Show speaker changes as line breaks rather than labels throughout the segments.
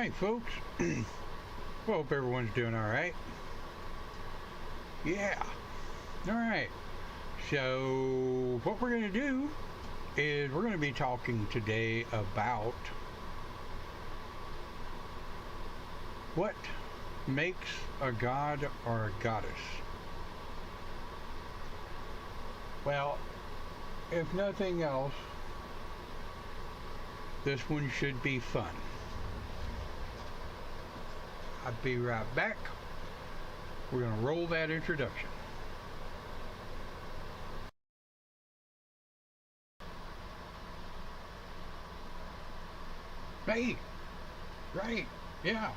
Hi, folks. Well, hope everyone's doing all right. Yeah. All right. So, what we're going to do is we're going to be talking today about what makes a god or a goddess. Well, if nothing else, this one should be fun. I'll be right back. We're going to roll that introduction. Hey, right, yeah.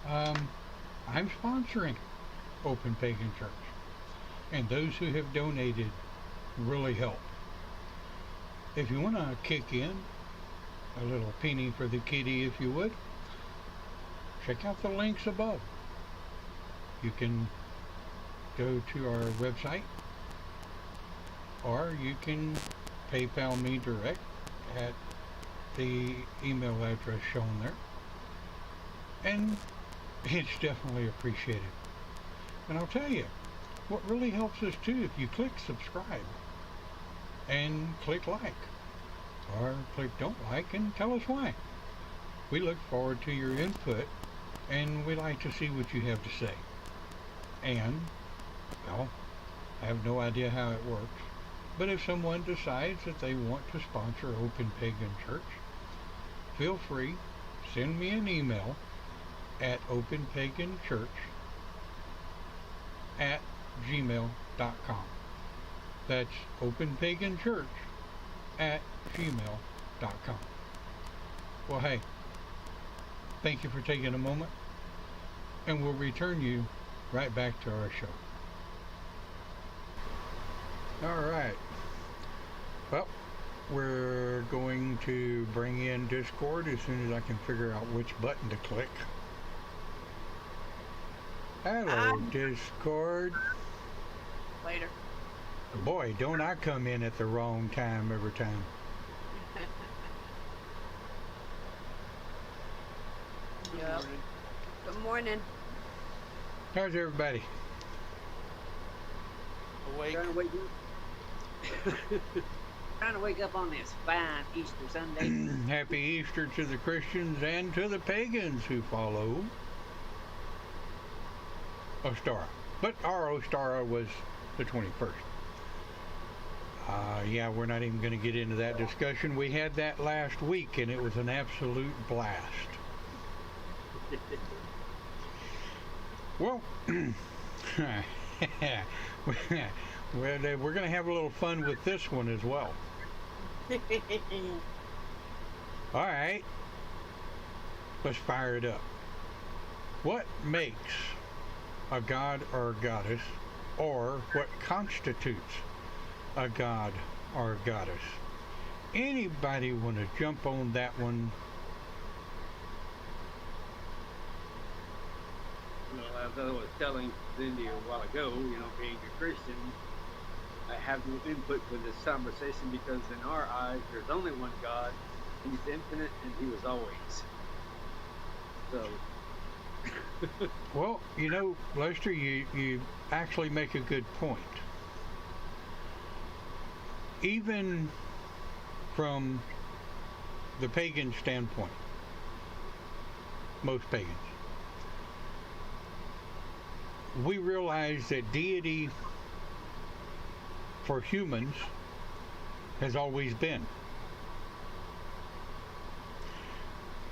I'm sponsoring Open Pagan Church, and those who have donated really help. If you want to kick in a little penny for the kitty, if you would, check out the links above. You can go to our website, or you can PayPal me direct at the email address shown there, and it's definitely appreciated. And I'll tell you, what really helps us too, if you click subscribe and click like, or click don't like and tell us why. We look forward to your input, and we like to see what you have to say. And, well, I have no idea how it works, but if someone decides that they want to sponsor Open Pagan Church, feel free, send me an email at openpaganchurch@gmail.com. That's openpaganchurch@gmail.com. Well, hey, thank you for taking a moment, and we'll return you right back to our show. All right. Well, we're going to bring in Discord as soon as I can figure out which button to click. Hello, Discord.
Later.
Boy, don't I come in at the wrong time every time.
Yep. Good morning.
How's everybody?
Awake.
Trying to wake up on this fine Easter Sunday.
Happy Easter to the Christians and to the pagans who follow Ostara. But our Ostara was the 21st. Yeah, we're not even going to get into that discussion. We had that last week, and it was an absolute blast. Well, we're going to have a little fun with this one as well. All right, let's fire it up. What makes a god or a goddess, or what constitutes a god or a goddess? Anybody want to jump on that one?
Well, as I was telling Cindy a while ago, being a Christian, I have no input for this conversation because in our eyes, there's only one God. He's infinite, and He was always. So.
Well, Lester, you actually make a good point. Even from the pagan standpoint, most pagans, we realize that deity for humans has always been.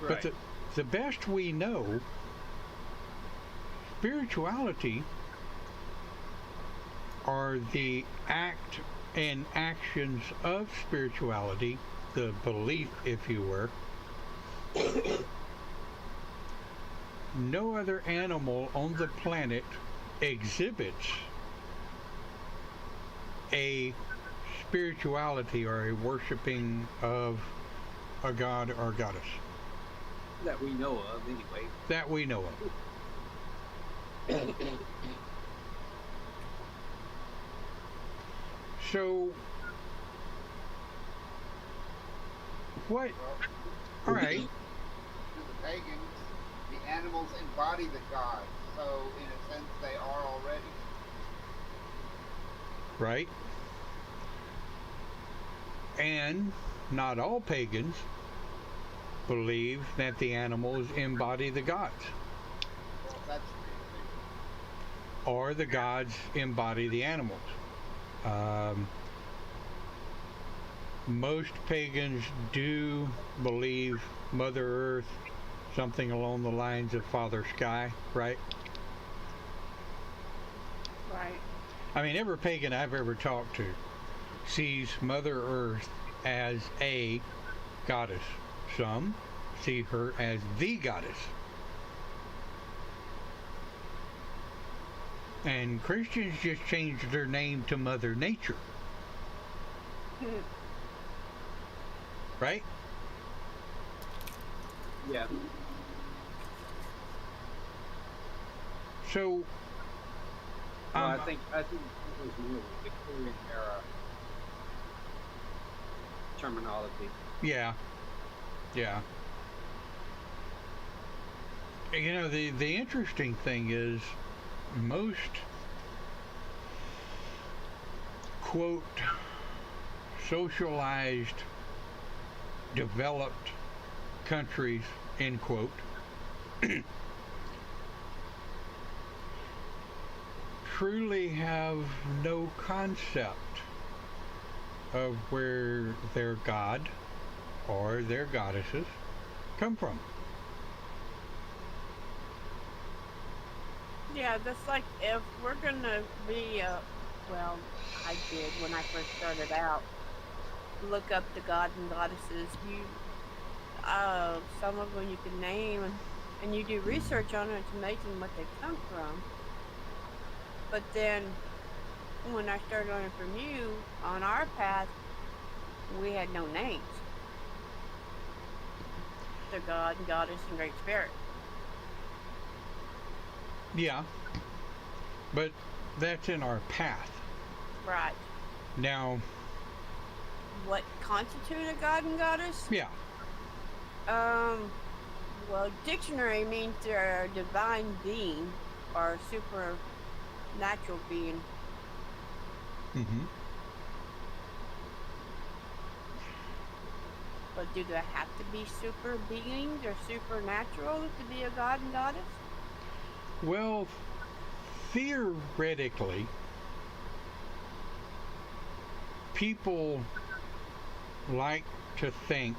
Right.
But the best we know, spirituality are the act and actions of spirituality, the belief, if you were. No other animal on the planet exhibits a spirituality or a worshiping of a god or goddess.
That we know of, anyway.
That we know of. So, what? All right.
pagans, the animals embody the gods. So, in a sense, they are already.
Right? And not all pagans believe that the animals embody the gods,
Well, that's the
or the gods embody the animals. Most pagans do believe Mother Earth, something along the lines of Father Sky, right?
Right.
I mean, every pagan I've ever talked to sees Mother Earth as a goddess. Some see her as the goddess. And Christians just changed their name to Mother Nature. Right?
Yeah.
So,
Well, I think it was more Victorian era terminology.
yeah, yeah. You know, the interesting thing is most, quote, socialized, developed countries, end quote, truly have no concept of where their god or their goddesses come from.
Yeah, that's like if we're gonna be, well, I did when I first started out, look up the gods and goddesses. Some of them you can name, and you do research on it. It's amazing what they come from. But then, when I started learning from you on our path, we had no names. The god and goddess and great spirit.
Yeah, but that's in our path.
Right.
Now,
What constitute a god and goddess?
yeah,
Well, dictionary means they're a divine being or supernatural being.
mm-hmm.
But do they have to be super beings or supernatural to be a god and goddess?
Well, theoretically, people like to think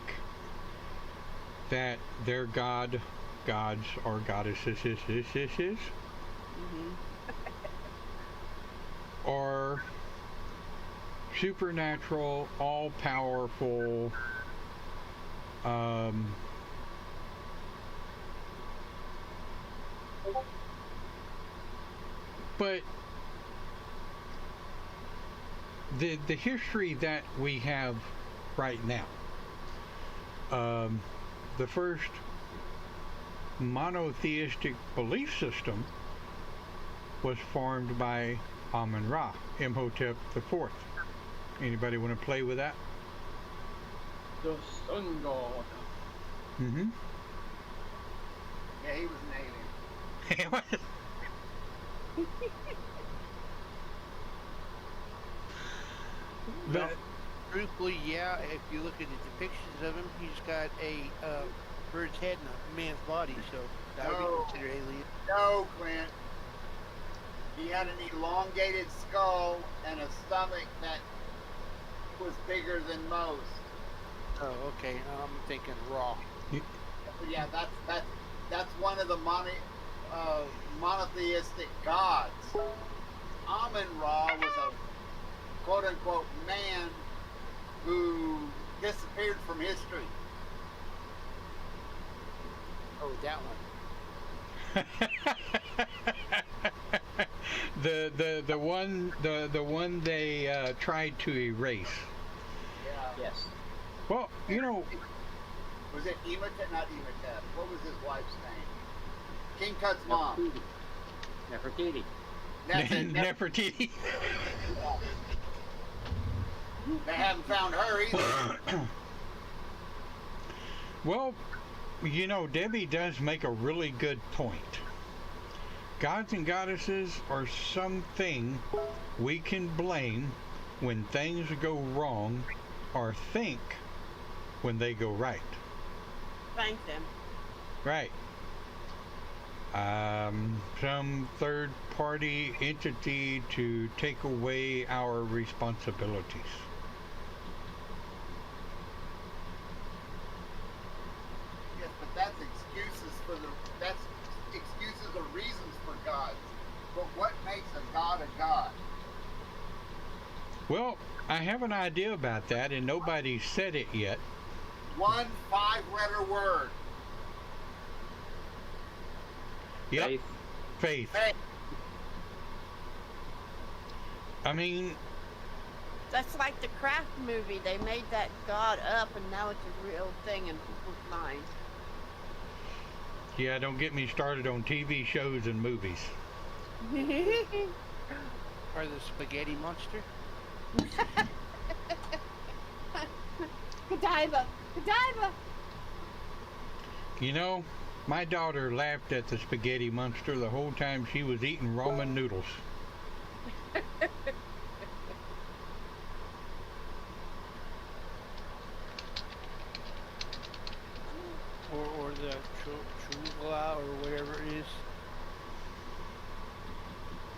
that their gods or goddesses
Mm-hmm.
are supernatural, all-powerful, but the history that we have right now, the first monotheistic belief system was formed by Amun-Ra, Imhotep IV. Anybody want to play with that?
The sun god.
Mm-hmm.
Yeah, he was an alien.
Well, truthfully, yeah, if you look at the depictions of him, he's got a bird's head and a man's body, so that would
No.
be considered alien.
No, Clint. He had an elongated skull and a stomach that was bigger than most.
Oh, okay. I'm thinking raw.
Yeah, that's one of the monotheistic gods. Amun-Ra was a quote-unquote man who disappeared from history.
Oh, that one.
the one they tried to erase.
Yeah.
Yes.
Well, you know,
Was it Imhotep? Not Imhotep. What was his wife's name? King Tut's mom.
Nefertiti.
That's it.
Nefertiti.
They haven't found her either.
Well, You know, Debbie does make a really good point. Gods and goddesses are something we can blame when things go wrong, or think when they go right.
Thank them.
Right. Some third party entity to take away our responsibilities.
Yes, but that's excuses or reasons for gods. But what makes a god a god?
Well, I have an idea about that, and nobody said it yet.
One 5-letter word.
Yep.
Faith.
Faith.
Faith.
I mean,
That's like the Craft movie. They made that god up, and now it's a real thing in people's minds.
yeah, don't get me started on TV shows and movies.
Or the spaghetti monster.
Godiva! Godiva!
You know, my daughter laughed at the spaghetti monster the whole time she was eating ramen noodles.
Or the chula or whatever it is.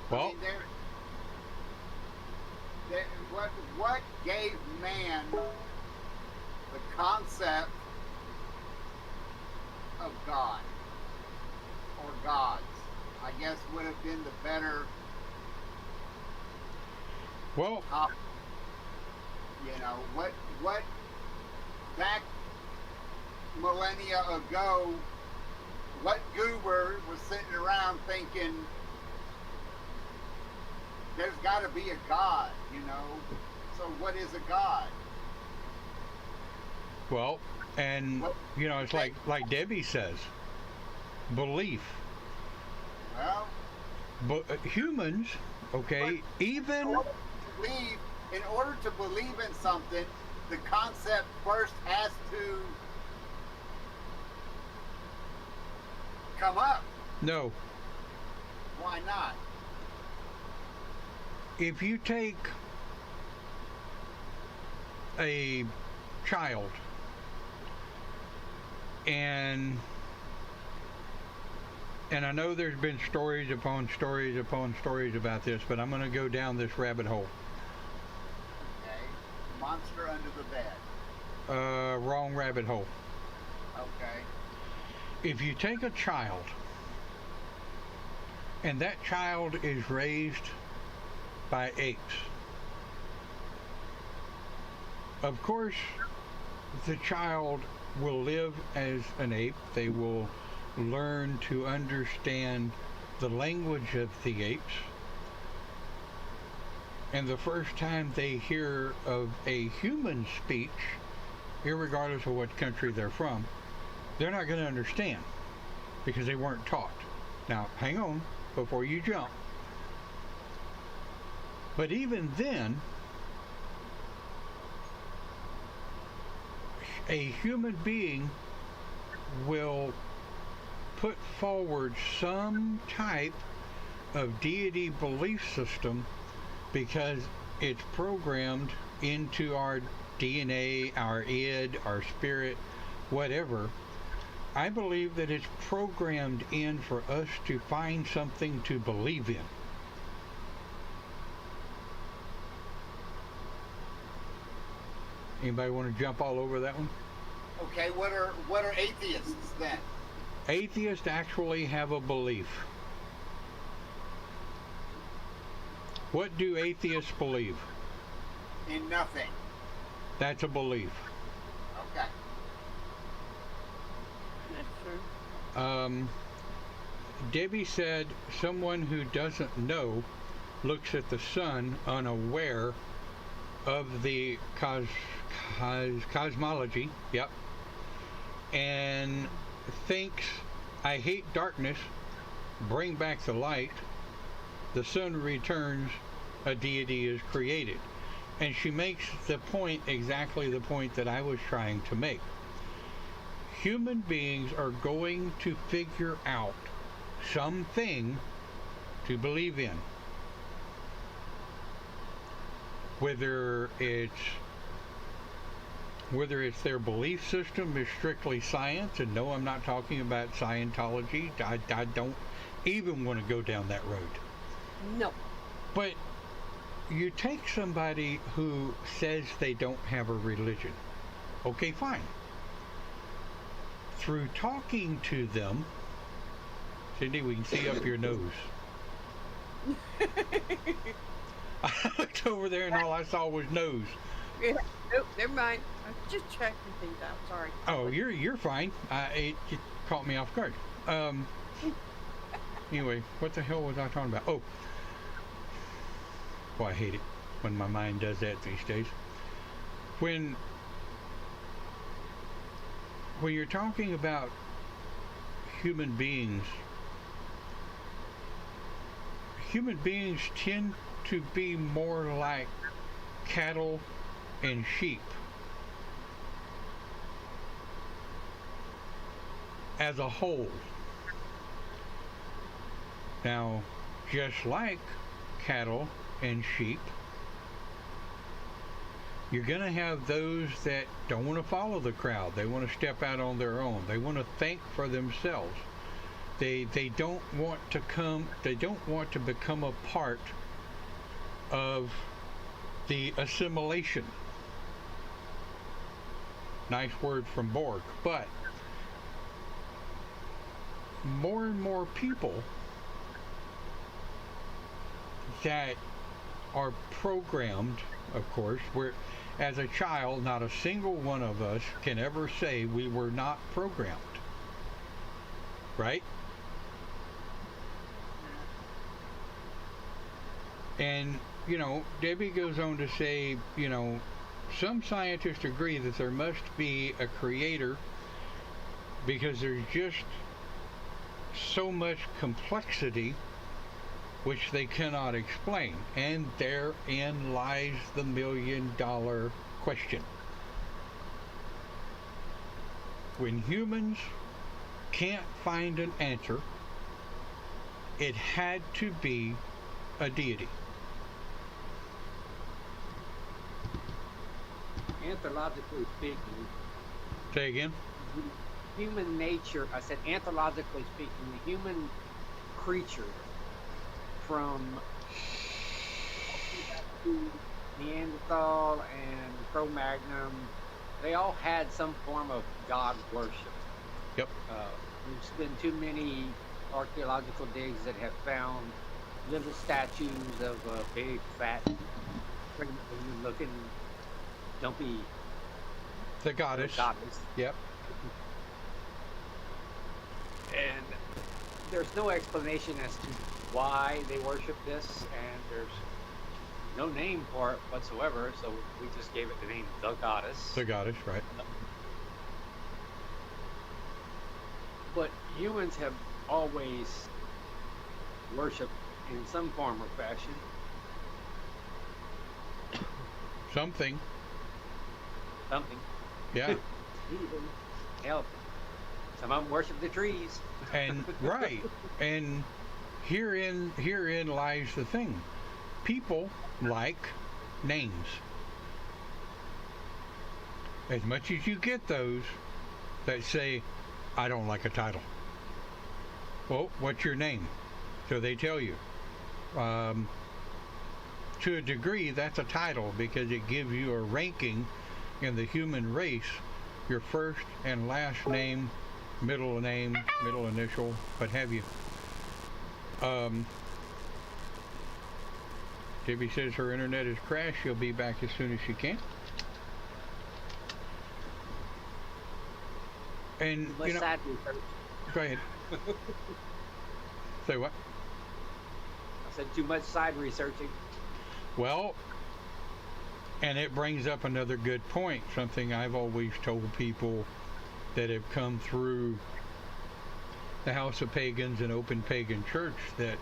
I
Well,
mean, what gave man the concept of God or gods? I guess would have been the better,
well,
you know, what back millennia ago, what goober was sitting around thinking there's got to be a God, you know? So what is a God?
well, and you know, it's like Debbie says, belief.
Well,
But humans, okay, even
in order to believe in something, the concept first has to come up.
no,
Why not?
if you take a child and I know there's been stories upon stories upon stories about this, but I'm going to go down this rabbit hole.
Okay. Monster under the bed.
Wrong rabbit hole.
Okay.
If you take a child and that child is raised by apes, of course the child will live as an ape. They will learn to understand the language of the apes, and the first time they hear of a human speech, irregardless of what country they're from, they're not going to understand because they weren't taught. Now, hang on before you jump. But even then, a human being will put forward some type of deity belief system because it's programmed into our DNA, our id, our spirit, whatever. I believe that it's programmed in for us to find something to believe in. Anybody want to jump all over that one?
Okay, what are atheists then?
Atheists actually have a belief. What do atheists believe?
In nothing.
That's a belief.
Okay.
That's true.
Debbie said someone who doesn't know looks at the sun unaware of the cosmology, yep, and thinks, I hate darkness, bring back the light, the sun returns, a deity is created. And she makes the point, exactly the point that I was trying to make. human beings are going to figure out something to believe in. Whether it's their belief system is strictly science, and no, I'm not talking about Scientology. I don't even want to go down that road.
No.
But you take somebody who says they don't have a religion. Okay, fine. Through talking to them, Cindy, we can see up your nose. I looked over there and all I saw was nose.
Yeah. Nope, never mind. I'm just checking things out. Sorry.
Oh, you're fine. It caught me off guard. Anyway, what the hell was I talking about? Oh, well, I hate it when my mind does that these days. When you're talking about human beings tend to be more like cattle and sheep as a whole. Now, just like cattle and sheep, you're going to have those that don't want to follow the crowd. They want to step out on their own. They want to think for themselves. They don't want to become a part of the assimilation. Nice word from Borg. But more and more people that are programmed, of course, where as a child, not a single one of us can ever say we were not programmed. Right? And, Debbie goes on to say, some scientists agree that there must be a creator because there's just so much complexity which they cannot explain. And therein lies the million-dollar question. When humans can't find an answer, it had to be a deity.
Anthologically speaking.
Say again?
Human nature, I said anthologically speaking, the human creature from Neanderthal and Cro-Magnon, they all had some form of god worship.
Yep.
There's been too many archaeological digs that have found little statues of a big, fat, looking, dumpy
The goddess. Yep.
And there's no explanation as to why they worship this, and there's no name for it whatsoever, so we just gave it the name the goddess.
The goddess, right.
But humans have always worshipped in some form or fashion.
Something. Yeah.
Hell, some of them worship the trees.
And right. And herein lies the thing. People like names. As much as you get those that say, I don't like a title. Well, what's your name? So they tell you. To a degree, that's a title because it gives you a ranking in the human race. Your first and last name, middle initial, what have you. Debbie says her internet has crashed. She'll be back as soon as she can. And
Side research.
Go ahead. Say what?
I said too much side researching.
Well, and it brings up another good point, something I've always told people that have come through the House of Pagans and Open Pagan Church, that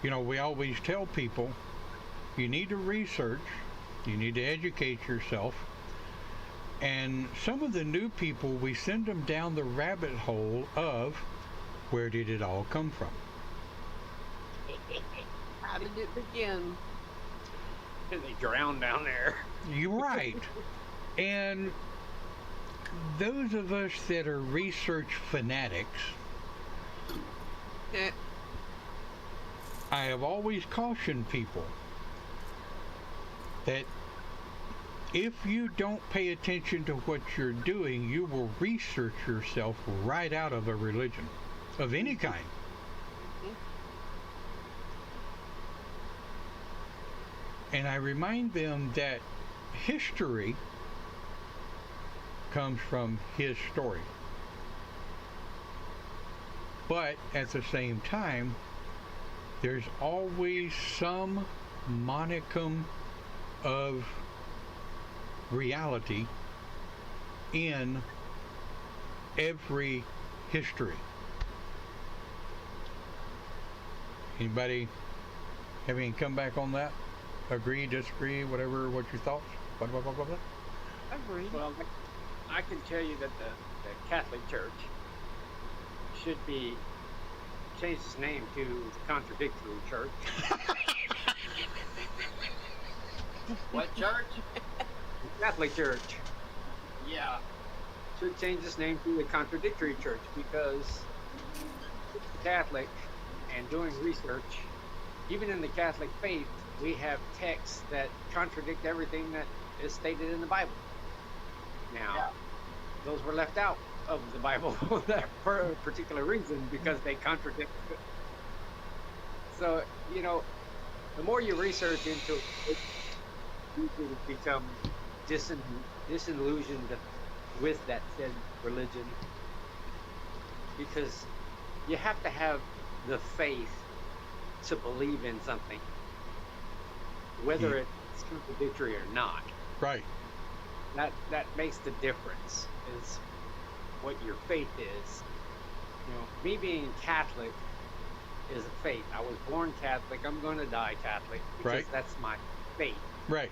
we always tell people, you need to research, you need to educate yourself, And some of the new people, we send them down the rabbit hole of where did it all come from?
How did it begin?
They drown down there.
You're right. And those of us that are research fanatics,
Eh,
I have always cautioned people that if you don't pay attention to what you're doing, you will research yourself right out of a religion of any kind. And I remind them that history comes from his story. But at the same time, there's always some monicum of reality in every history. Anybody have any comeback on that? Agree, disagree, whatever, what's your thoughts? Blah, blah, blah, blah, blah.
agreed.
Well, I can tell you that the Catholic Church should be changed its name to the Contradictory Church.
What church?
The Catholic Church
Yeah.
should change its name to the Contradictory Church because Catholic and doing research, even in the Catholic faith, we have texts that contradict everything that is stated in the Bible. Now,
Yeah.
those were left out of the Bible for that for a particular reason because they contradict it. So, you know, the more you research into it, you can become disillusioned with that said religion because you have to have the faith to believe in something, whether it's contradictory or not.
Right.
That makes the difference, is what your faith is. You know, me being Catholic is a faith. I was born Catholic. I'm going to die Catholic because
Right.
that's my faith.
Right.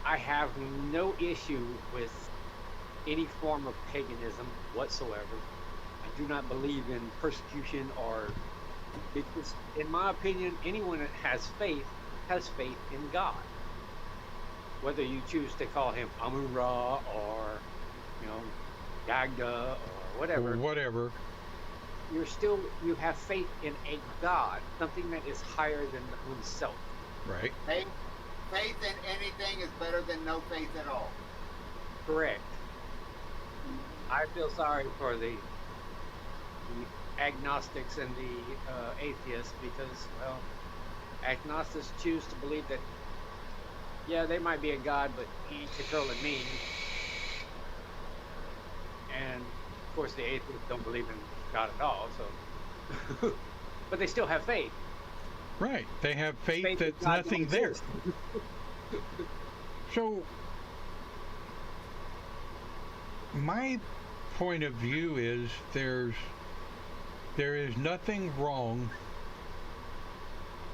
I have no issue with any form of paganism whatsoever. I do not believe in persecution because, in my opinion, anyone that has faith in God. Whether you choose to call him Amun-Ra or, you know, Yagda or whatever,
Whatever.
you have faith in a God, something that is higher than oneself.
Right.
Faith in anything is better than no faith at all.
Correct. I feel sorry for the agnostics and the atheists because, well, agnostics choose to believe that, yeah, they might be a god, but he ain't controlling me. And of course, the atheists don't believe in God at all, so. But they still have faith.
Right. They have faith
Faith
that's
that God
nothing
don't
there.
exist.
So, my point of view is there is nothing wrong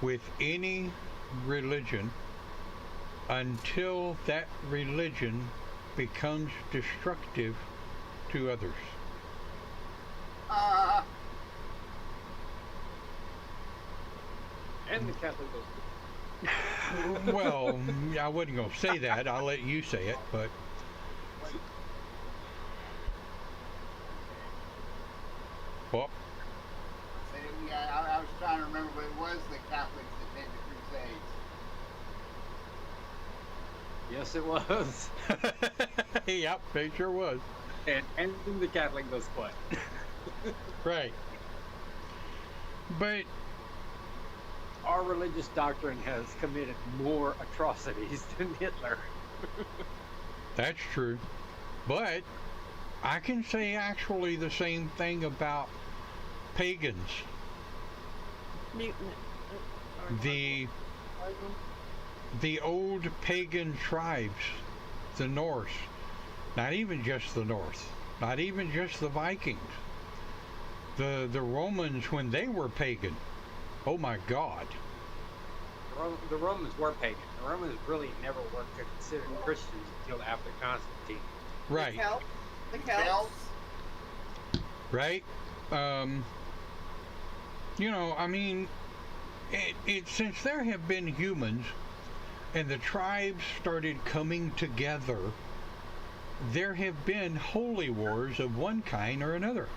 with any religion until that religion becomes destructive to others.
And the Catholic goes.
Well, I wasn't going to say that. I'll let you say it, but well,
Yeah, I was trying to remember, but it was the Catholics that did the Crusades.
Yes, it was.
yep, it sure was.
And the Catholic goes what?
Right. But
Our religious doctrine has committed more atrocities than Hitler.
that's true. But I can say actually the same thing about pagans.
Mutant.
The old pagan tribes, the Norse, not even just the North, not even just the Vikings, the Romans when they were pagan. Oh my God.
The Romans were pagan. The Romans really never were considered Christians until after Constantine.
Right.
The
The
Celts.
Celts.
Right? You know, I mean, since there have been humans and the tribes started coming together, there have been holy wars of one kind or another.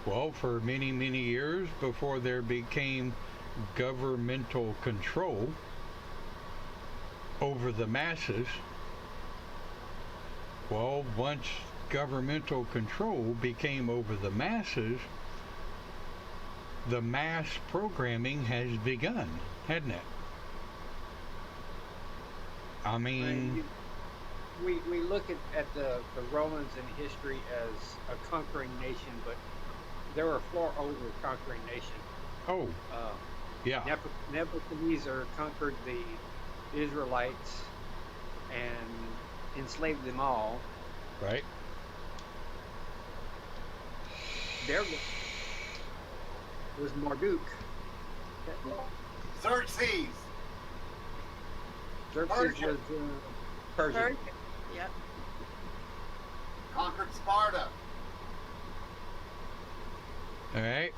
Well, for many, many years before there became governmental control over the masses, well, once governmental control became over the masses, the mass programming has begun, hadn't it? I mean,
We look at the Romans in history as a conquering nation, but they were far older conquering nation.
oh, yeah,
Nebuchadnezzar conquered the Israelites and enslaved them all.
right,
There was Marduk.
Xerxes.
Xerxes
Persia.
was Persian.
Persia. Yep.
Conquered Sparta.
all right.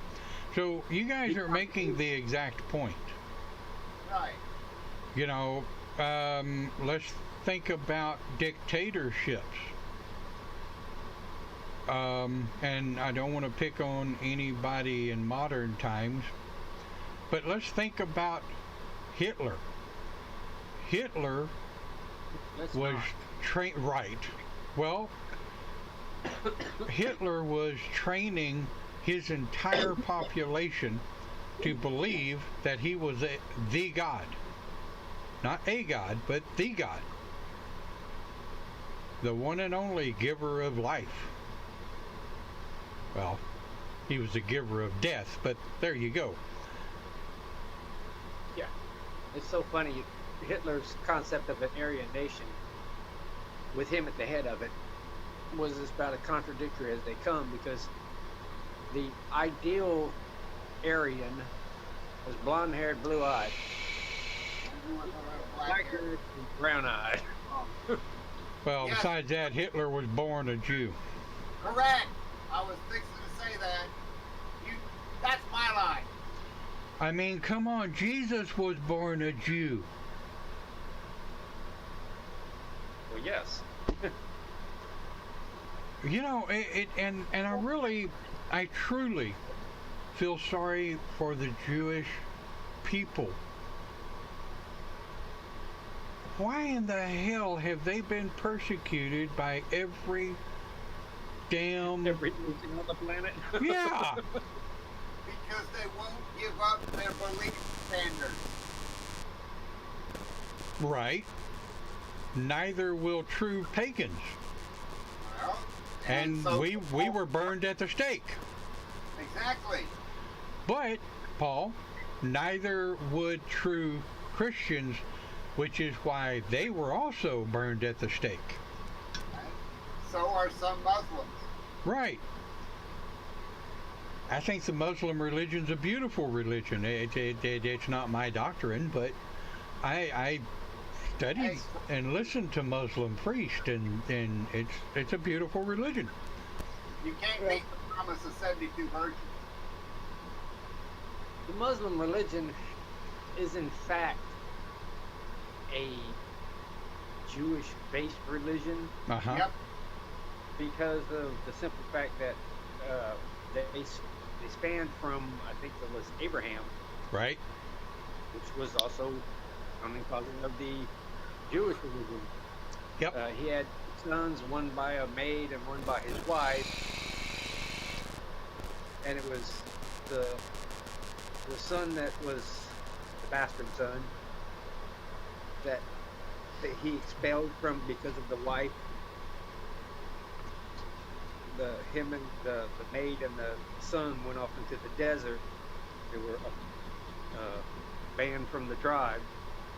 So you guys are making the exact point.
Right.
You know, let's think about dictatorships. And I don't want to pick on anybody in modern times, but let's think about Hitler. Hitler
Let's
was
not.
trained, right. Well, Hitler was training his entire population to believe that he was the God. Not a God, but the God. The one and only giver of life. Well, he was a giver of death, but there you go.
Yeah, it's so funny. Hitler's concept of an Aryan nation, with him at the head of it, was as about as contradictory as they come, because the ideal Aryan was blonde-haired, blue-eyed, black-haired, and brown-eyed.
Well,
Yes.
besides that, Hitler was born a Jew.
Correct. I was fixing to say that. That's my line.
I mean, come on, Jesus was born a Jew.
Well, yes.
You know, and I truly feel sorry for the Jewish people. Why in the hell have they been persecuted by every damn...
Every religion on the planet.
Yeah!
Because they won't give up their belief standards.
Right. Neither will true pagans.
Well,
And
so-
we were burned at the stake.
Exactly.
But, Paul, neither would true Christians, which is why they were also burned at the stake.
Right? So are some Muslims.
Right. I think the Muslim religion's a beautiful religion. It's not my doctrine, but I studied and listened to Muslim priests, and it's a beautiful religion.
You can't make the promise of 72 virgins.
The Muslim religion is in fact a Jewish-based religion,
Uh-huh.
Yep.
because of the simple fact that they span from, I think it was Abraham,
Right?
which was also founding father of the Jewish religion.
Yep.
He had sons, one by a maid and one by his wife, and it was the son that was the bastard son that he expelled from because of the wife. Him and the maid and the son went off into the desert. They were banned from the tribe,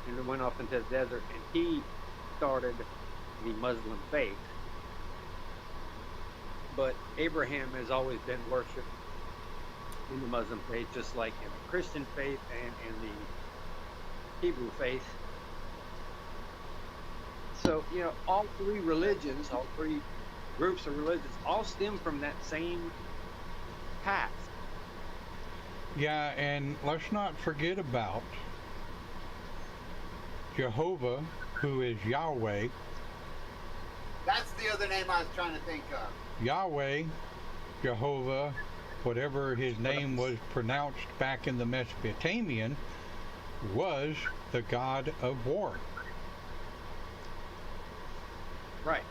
and they went off into the desert, and he started the Muslim faith. But Abraham has always been worshipped in the Muslim faith, just like in the Christian faith and in the Hebrew faith. So, all three religions, all three groups of religions, all stem from that same path.
Yeah, and let's not forget about Jehovah, who is Yahweh.
That's the other name I was trying to think of.
Yahweh, Jehovah, whatever his name was pronounced back in the Mesopotamian, was the god of war.
Right.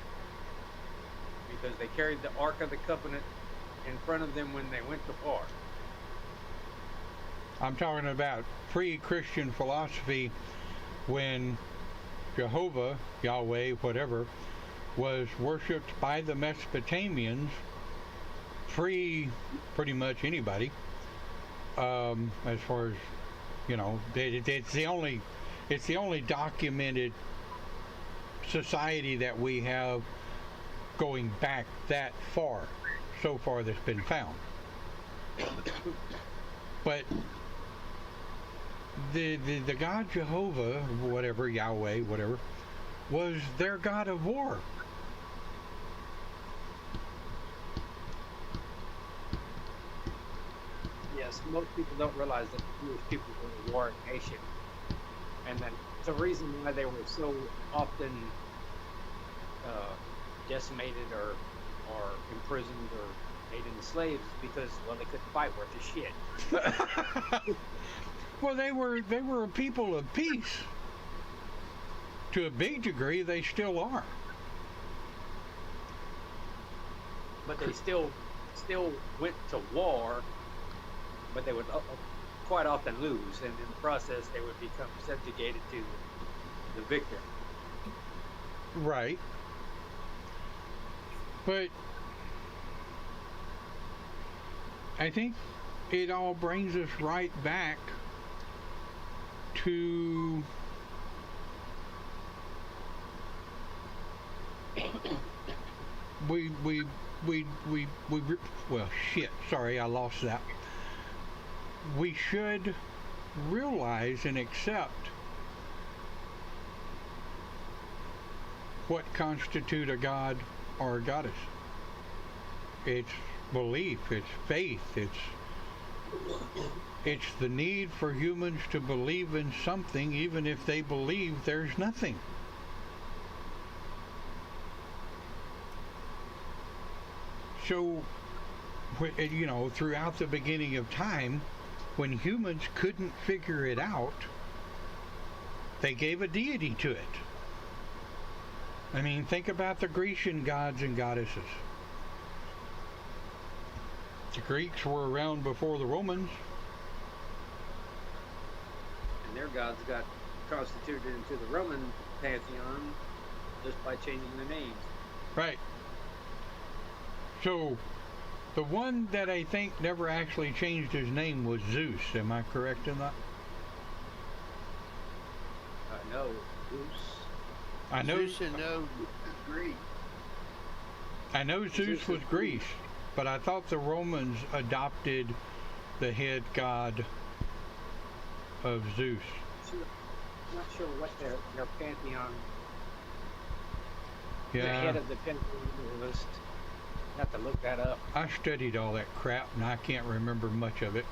Because they carried the Ark of the Covenant in front of them when they went to war.
I'm talking about pre-Christian philosophy, when Jehovah, Yahweh, whatever, was worshipped by the Mesopotamians, pretty much anybody, as far as, it's the only documented society that we have going back that far, so far that's been found. But the god Jehovah, whatever, Yahweh, whatever, was their god of war.
Yes, most people don't realize that the Jewish people were a warring nation, and that the reason why they were so often decimated or imprisoned or made into slaves is because, well, they couldn't fight worth a shit.
Well, they were a people of peace. To a big degree, they still are.
But they still went to war, but they would quite often lose, and in the process, they would become subjugated to the victor.
Right. But I think it all brings us right back to well, shit, sorry, I lost that. We should realize and accept what constitutes a god or a goddess. It's belief, it's faith, it's the need for humans to believe in something even if they believe there's nothing. So, throughout the beginning of time, when humans couldn't figure it out, they gave a deity to it. I mean, think about the Grecian gods and goddesses. The Greeks were around before the Romans.
And their gods got constituted into the Roman pantheon just by changing the names.
Right. So, the one that I think never actually changed his name was Zeus. Am I correct in that?
No, Zeus.
I know.
Zeus and no.
Greek.
I know Zeus was Greece, but I thought the Romans adopted the head god of Zeus.
I'm not sure what their pantheon, the
Yeah,
head of the pantheon list. I have to look that up.
I studied all that crap and I can't remember much of it.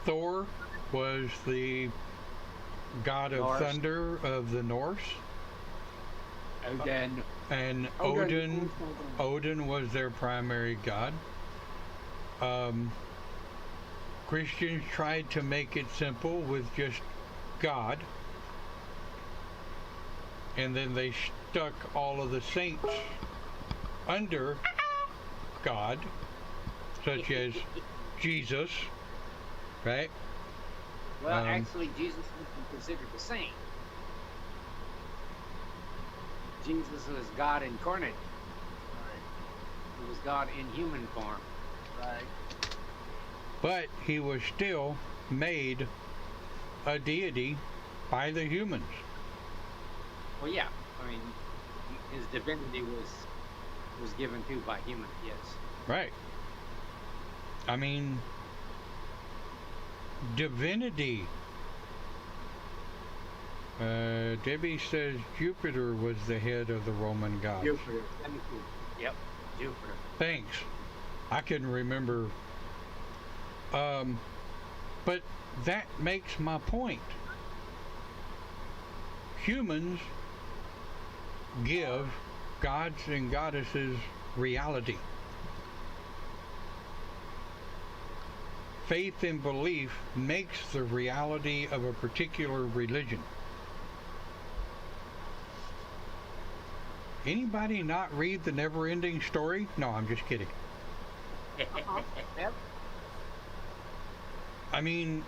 Thor was the god of
Norse.
thunder of the Norse,
Odin.
and Odin was their primary god. Christians tried to make it simple with just God, and then they stuck all of the saints under God, such as Jesus, right?
Well, actually, Jesus wasn't considered a saint. Jesus was God incarnate.
Right.
He was God in human form.
Right.
But he was still made a deity by the humans.
Well, yeah. I mean, his divinity was given to by humans. Yes.
Right. I mean, divinity. Debbie says Jupiter was the head of the Roman gods.
Jupiter. Yep, Jupiter.
Thanks. I couldn't remember. But that makes my point. Humans give gods and goddesses reality. Faith and belief makes the reality of a particular religion. Anybody not read the Never-Ending Story? No, I'm just kidding.
Yep.
I mean,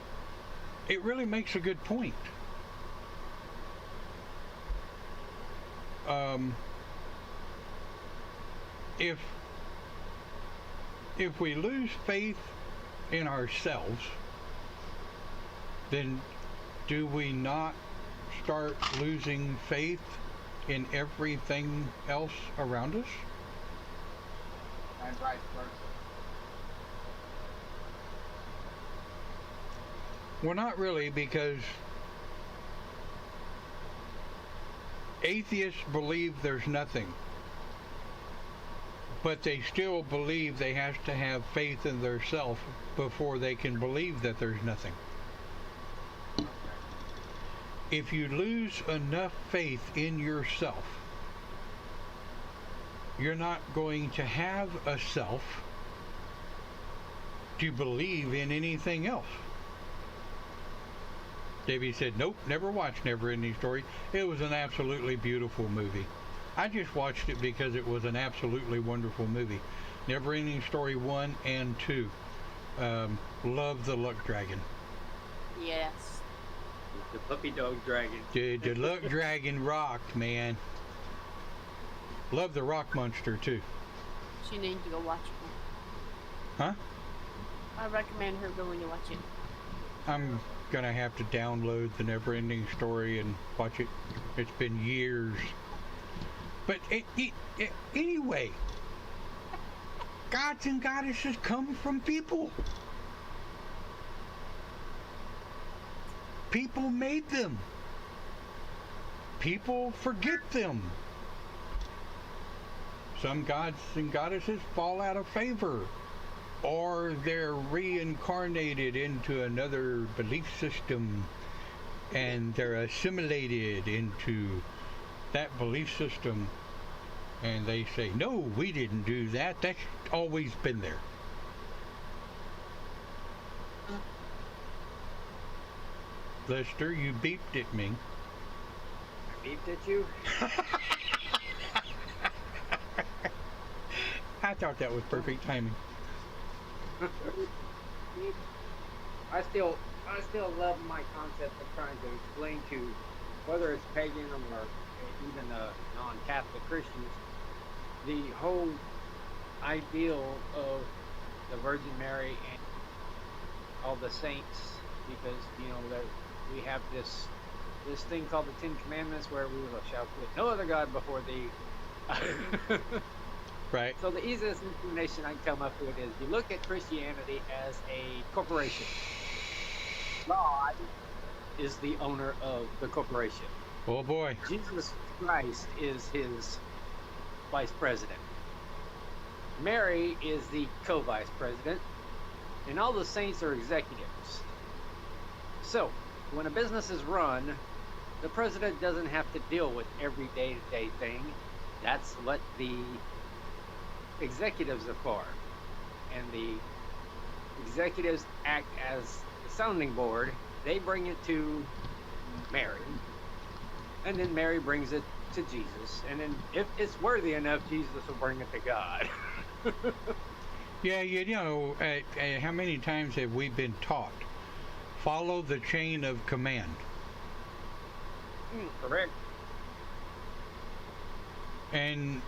it really makes a good point. If we lose faith in ourselves, then do we not start losing faith in everything else around us?
And vice versa.
Well, not really, because atheists believe there's nothing, but they still believe they have to have faith in their self before they can believe that there's nothing. If you lose enough faith in yourself, you're not going to have a self to believe in anything else. Davey said, nope, never watched Never-Ending Story. It was an absolutely beautiful movie. I just watched it because it was an absolutely wonderful movie. Never-Ending Story 1 and 2. Love the Luck Dragon.
Yes.
The puppy dog dragon.
Dude, the Luck Dragon rocked, man. Love the Rock Monster, too.
She needs to go watch it.
Huh?
I recommend her going to watch it.
I'm gonna have to download the Never-Ending Story and watch it. It's been years. But anyway, gods and goddesses come from people. People made them. People forget them. Some gods and goddesses fall out of favor, or they're reincarnated into another belief system and they're assimilated into that belief system, and they say, no, we didn't do that. That's always been there. Lester, you beeped at me.
I beeped at you?
I thought that was perfect timing.
I still love my concept of trying to explain to whether it's pagan or even non-Catholic Christians the whole ideal of the Virgin Mary and all the saints, because that we have this thing called the Ten Commandments, where we shall put no other god before thee.
Right.
So the easiest explanation I can come up with is you look at Christianity as a corporation. God is the owner of the corporation.
Oh boy.
Jesus Christ is his vice president. Mary is the co-vice president. And all the saints are executives. So, when a business is run, the president doesn't have to deal with every day-to-day thing. That's what the executives are for. And the executives act as the sounding board. They bring it to Mary. And then Mary brings it to Jesus. And then if it's worthy enough, Jesus will bring it to God.
Yeah, how many times have we been taught? Follow the chain of command.
Correct.
And,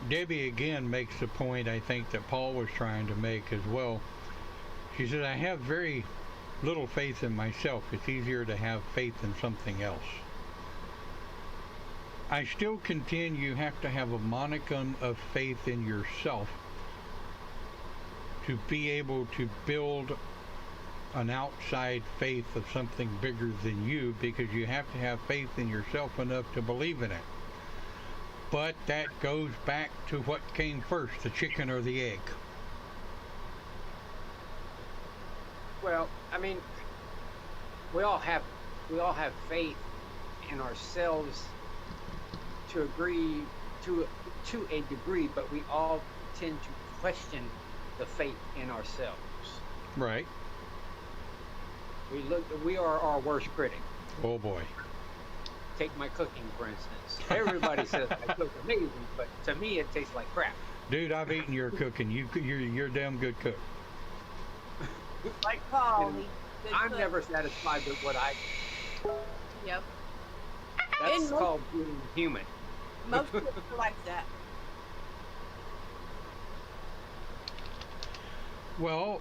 Debbie again makes the point, I think, that Paul was trying to make as well. She said, I have very little faith in myself. It's easier to have faith in something else. I still contend you have to have a modicum of faith in yourself to be able to build an outside faith of something bigger than you, because you have to have faith in yourself enough to believe in it. But that goes back to what came first, the chicken or the egg.
Well, I mean, we all have faith in ourselves to a degree, but we all tend to question the faith in ourselves.
Right.
We are our worst critic.
Oh boy.
Take my cooking, for instance. Everybody says I cook amazing, but to me it tastes like crap.
Dude, I've eaten your cooking. You're a damn good cook.
Like Paul,
And
he good
I'm
cook.
never satisfied with what I do.
Yep.
That's
And most-
called being human.
Most cooks are like that.
Well,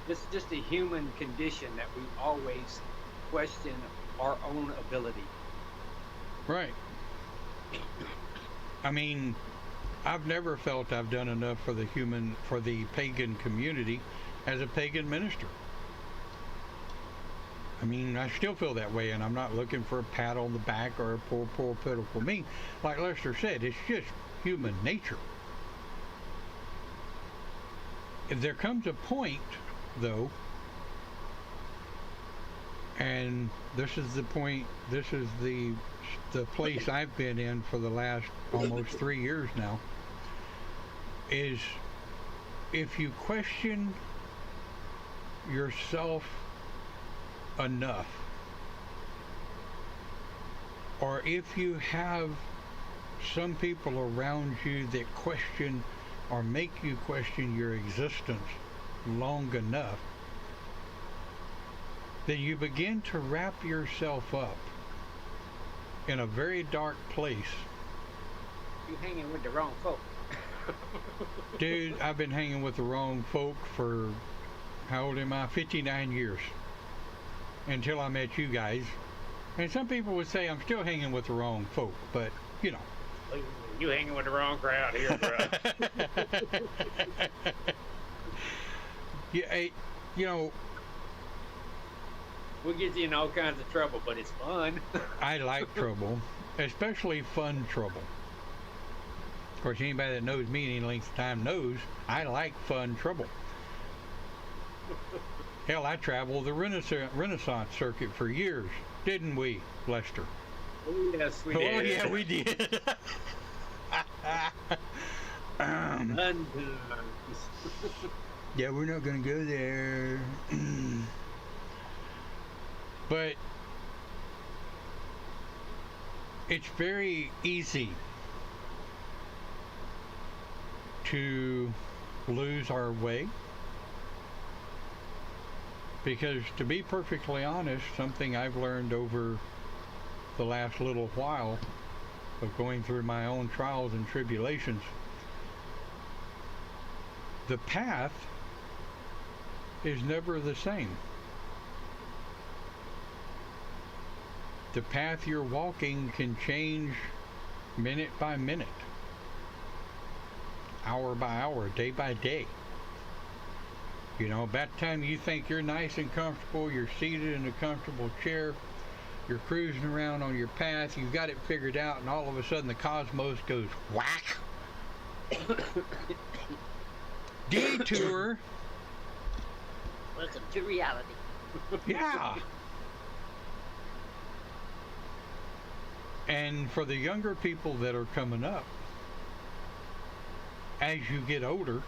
It's just a human condition that we always question our own ability.
right. I mean, I've never felt I've done enough for the pagan community as a pagan minister. I mean, I still feel that way, and I'm not looking for a pat on the back or a poor, pitiful me. Like Lester said, it's just human nature. If there comes a point, though, and this is the point, this is the place I've been in for the last almost 3 years now, is if you question yourself enough, or if you have some people around you that question or make you question your existence long enough, then you begin to wrap yourself up in a very dark place.
You hanging with the wrong folk.
Dude, I've been hanging with the wrong folk for, how old am I? 59 years. Until I met you guys. And some people would say I'm still hanging with the wrong folk, but, you know.
You hanging with the wrong crowd here, bro.
Yeah, you know,
We'll get you in all kinds of trouble, but it's fun.
I like trouble, especially fun trouble. Of course, anybody that knows me any length of time knows I like fun trouble. Hell, I traveled the Renaissance circuit for years, didn't we, Lester?
Oh, yes, we
Oh,
did.
yeah, we did.
Undone.
Yeah, we're not going to go there. But it's very easy to lose our way, because, to be perfectly honest, something I've learned over the last little while of going through my own trials and tribulations, the path is never the same. The path you're walking can change minute by minute, hour by hour, day by day. You know, about the time you think you're nice and comfortable, you're seated in a comfortable chair, you're cruising around on your path, you've got it figured out, and all of a sudden the cosmos goes whack. Detour.
Welcome to reality.
Yeah. And for the younger people that are coming up, as you get older,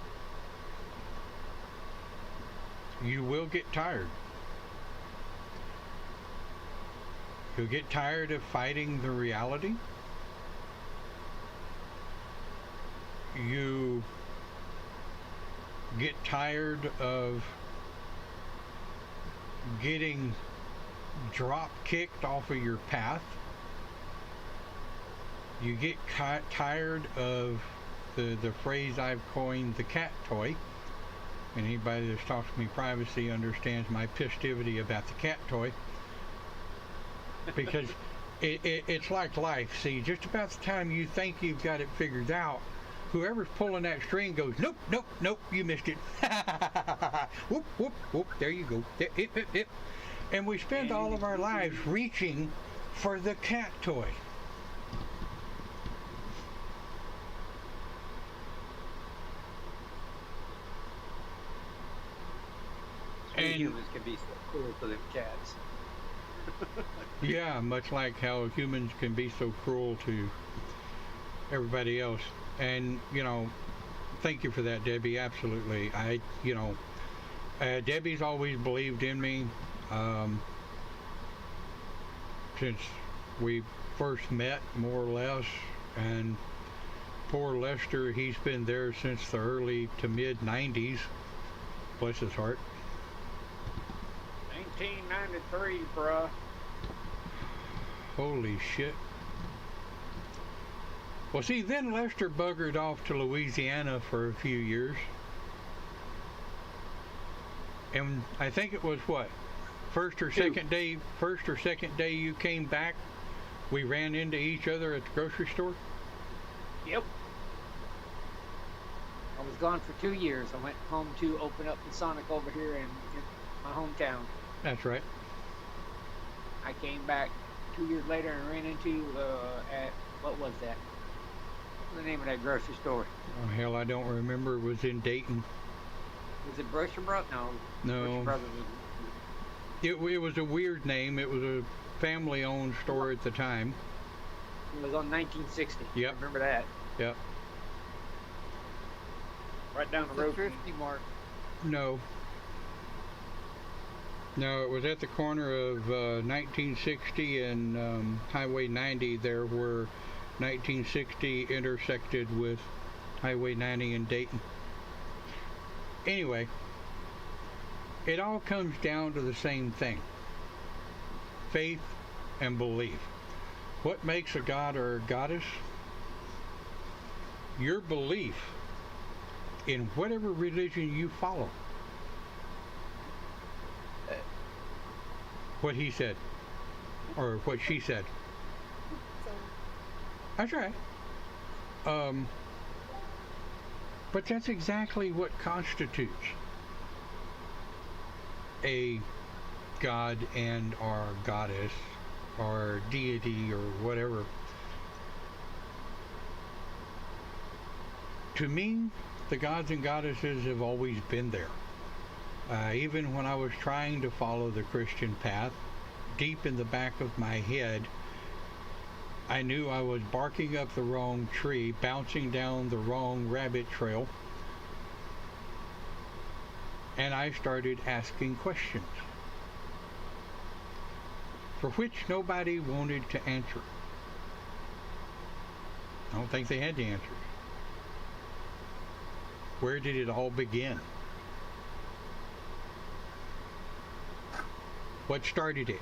you will get tired. You'll get tired of fighting the reality. You get tired of getting drop kicked off of your path. You get tired of the phrase I've coined, the cat toy. And anybody that's talked to me privacy understands my pistivity about the cat toy. Because it's like life. See, just about the time you think you've got it figured out, whoever's pulling that string goes, nope, nope, nope, you missed it. Whoop, whoop, whoop, there you go. And we spend all of our lives reaching for the cat toy.
And humans can be so cruel to them cats.
Yeah, much like how humans can be so cruel to everybody else. And, you know, thank you for that, Debbie. Absolutely. Debbie's always believed in me since we first met, more or less. And poor Lester, he's been there since the early to mid 90s. Bless his heart.
1993, bruh.
Holy shit. Well, see, then Lester buggered off to Louisiana for a few years. And I think it was what? First or second day you came back, we ran into each other at the grocery store?
Yep. I was gone for 2 years. I went home to open up the Sonic over here in my hometown.
That's right.
I came back 2 years later and ran into at what was that? What was the name of that grocery store?
Oh hell, I don't remember. It was in Dayton.
Was it Brusher Brothers? No.
No.
Brusher Brothers was...
It was a weird name. It was a family-owned store at the time.
It was on 1960.
Yep.
I remember that.
Yep.
Right down the
The
road.
Thrifty Mart.
No. No, it was at the corner of 1960 and Highway 90 there where 1960 intersected with Highway 90 in Dayton. Anyway, it all comes down to the same thing. Faith and belief. What makes a god or a goddess? Your belief in whatever religion you follow. What he said. Or what she said. That's right. But that's exactly what constitutes a god and or goddess or deity or whatever. To me, the gods and goddesses have always been there. Even when I was trying to follow the Christian path, deep in the back of my head, I knew I was barking up the wrong tree, bouncing down the wrong rabbit trail, and I started asking questions, for which nobody wanted to answer. I don't think they had the answers. Where did it all begin? What started it?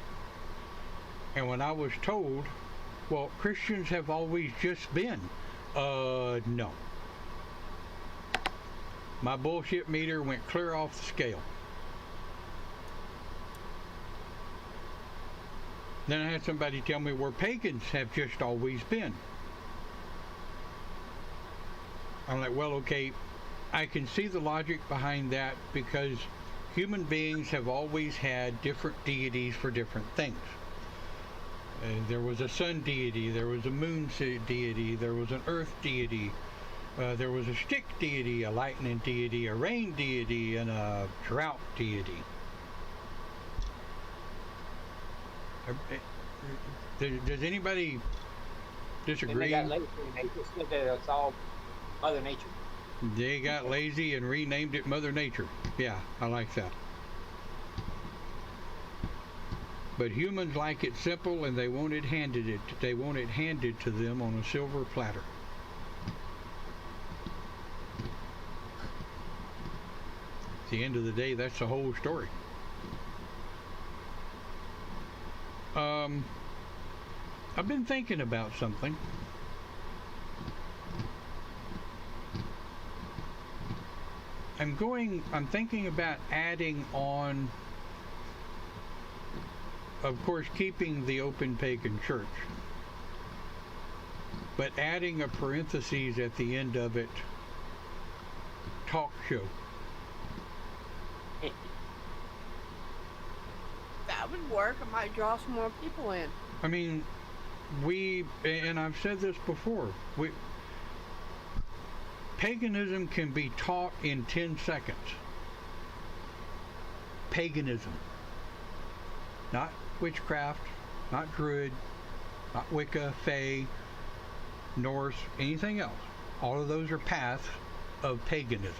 And when I was told, well, Christians have always just been, no. My bullshit meter went clear off the scale. Then I had somebody tell me where pagans have just always been. I'm like, well, okay, I can see the logic behind that because human beings have always had different deities for different things. There was a sun deity, there was a moon deity, there was an earth deity, there was a stick deity, a lightning deity, a rain deity, and a drought deity. Does anybody disagree?
And they got lazy and they just said that it's all Mother Nature.
They got lazy and renamed it Mother Nature. Yeah, I like that. But humans like it simple, and they want it handed to them on a silver platter. At the end of the day, that's the whole story. I've been thinking about something. I'm thinking about adding on, of course, keeping the open pagan church. but adding a parenthesis at the end of it, talk show.
That would work. It might draw some more people in.
I mean, and I've said this before, paganism can be taught in 10 seconds. Paganism. Not witchcraft, not druid, not Wicca, Fae, Norse, anything else. All of those are paths of paganism.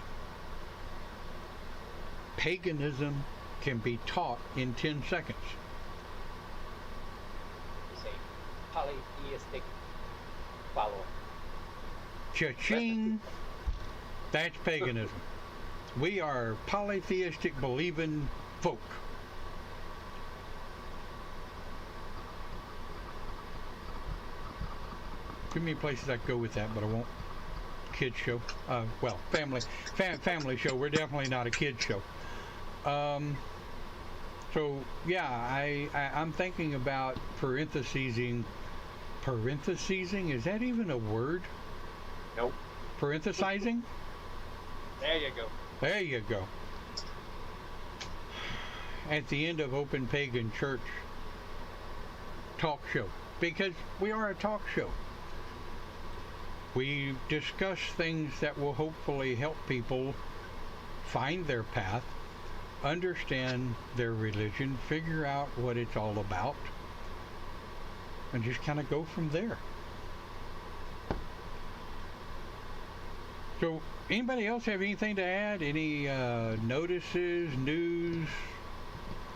Paganism can be taught in 10 seconds.
You say polytheistic follower.
Cha-ching! That's paganism. We are polytheistic believing folk. Too many places I could go with that, but I won't. Kids show. Well, family show. We're definitely not a kids show. So yeah, I'm thinking about parenthesizing. Parenthesizing? Is that even a word?
Nope.
Parenthesizing?
There you go.
There you go. At the end of Open Pagan Church talk show, because we are a talk show. We discuss things that will hopefully help people find their path, understand their religion, figure out what it's all about, and just kind of go from there. So, anybody else have anything to add? Any notices, news,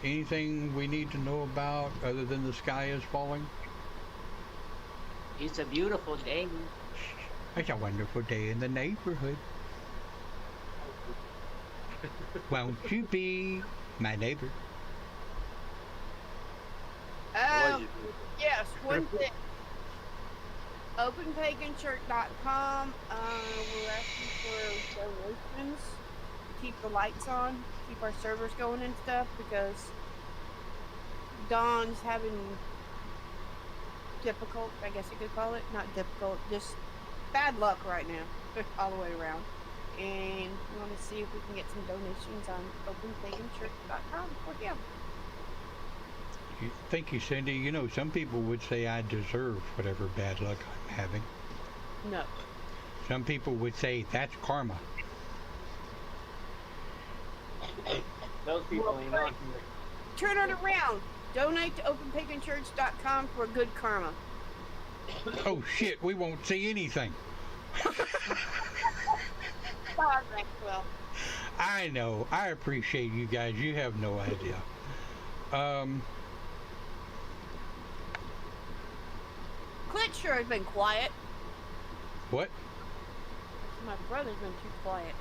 anything we need to know about other than the sky is falling?
It's a beautiful day.
It's a wonderful day in the neighborhood. Won't you be my neighbor?
Yes, one thing. OpenPaganChurch.com. We're asking for donations to keep the lights on, keep our servers going and stuff, because Don's having difficult, I guess you could call it, not difficult, just bad luck right now, all the way around. And we want to see if we can get some donations on OpenPaganChurch.com for him.
Thank you, Cindy. You know, some people would say I deserve whatever bad luck I'm having.
No.
Some people would say that's karma.
Those people ain't on here.
Turn it around. Donate to OpenPaganChurch.com for good karma.
Oh shit, we won't see anything.
Sorry, Maxwell.
I know. I appreciate you guys. You have no idea.
Clint sure has been quiet.
What?
My brother's been too quiet.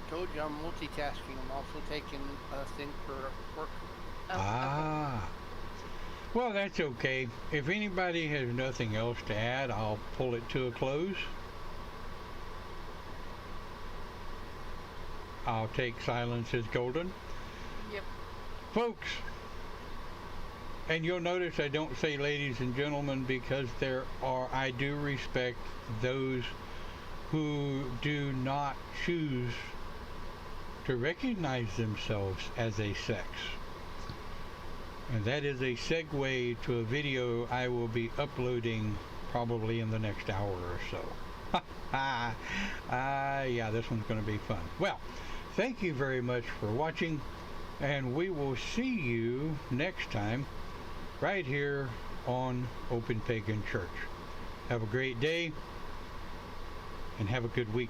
Told you I'm multitasking. I'm also taking a thing for work.
Oh,
Ah. Well, that's okay. If anybody has nothing else to add, I'll pull it to a close. I'll take silence as golden.
okay. Yep.
Folks, and you'll notice I don't say ladies and gentlemen because I do respect those who do not choose to recognize themselves as a sex. And that is a segue to a video I will be uploading probably in the next hour or so. Yeah, this one's going to be fun. Well, thank you very much for watching, and we will see you next time right here on Open Pagan Church. Have a great day, and have a good week.